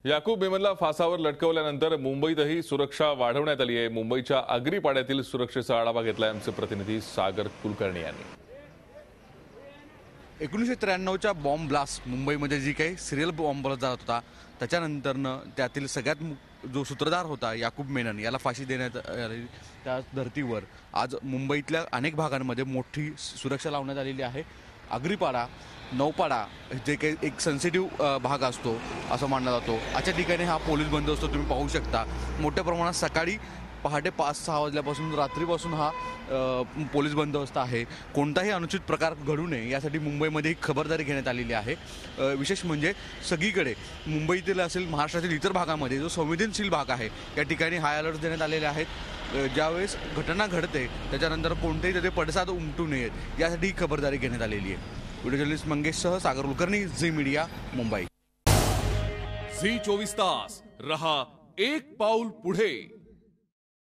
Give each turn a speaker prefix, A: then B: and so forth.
A: याकूब मेमनला फासावर लटकवल्यानंतर मुंबईतही सुरक्षा वाढवण्यात आली आहे। मुंबईच्या आगरीपाड्यातील सुरक्षेचा आढावा घेतलाय आमचे प्रतिनिधी सागर कुलकर्णी यांनी।
B: 1993च्या बॉम्ब ब्लास्ट मुंबईमध्ये जी काही सिरियल बॉम्ब बनवला जात होता त्याच्यानंतरनं त्यातील सगळ्यात जो सूत्रधार होता याकूब मेनन याला फाशी देण्यात आली। त्या धर्तीवर आज मुंबईतल्या अनेक भागांमध्ये मोठी सुरक्षा लावण्यात आलेली आहे। आगरीपाडा नौपाडा जे काही एक सेन्सिटिव्ह भाग असतो असं मानला जातो, अशा ठिकाणी हा पोलीस बंदोबस्त तुम्ही पाहू शकता। मोठ्या प्रमाणात सकाळी पहाटे 5-6 वाजल्यापासून रात्रीपासून हा पोलीस बंदोबस्त आहे। कोणताही अनुचित प्रकार घडू नये यासाठी मुंबईमध्ये एक खबरदारी घेण्यात आलेली आहे। विशेष म्हणजे सगळीकडे मुंबईतील असेल महाराष्ट्रातील इतर भागामध्ये जो संवेदनशील भाग आहे या ठिकाणी हाय अलर्ट देण्यात आलेले आहेत। ज्यावेळेस घटना घडते त्याच्यानंतर कोणतेही त्याचे पडसाद उमटू नयेत यासाठी खबरदारी घेण्यात आलेली आहे। व्हिडिओ जर्नलिस्ट मंगेशसह सागर कुलकर्णी, झी मीडिया, मुंबई।
C: झी 24 तास रहा एक पाऊल पुढे।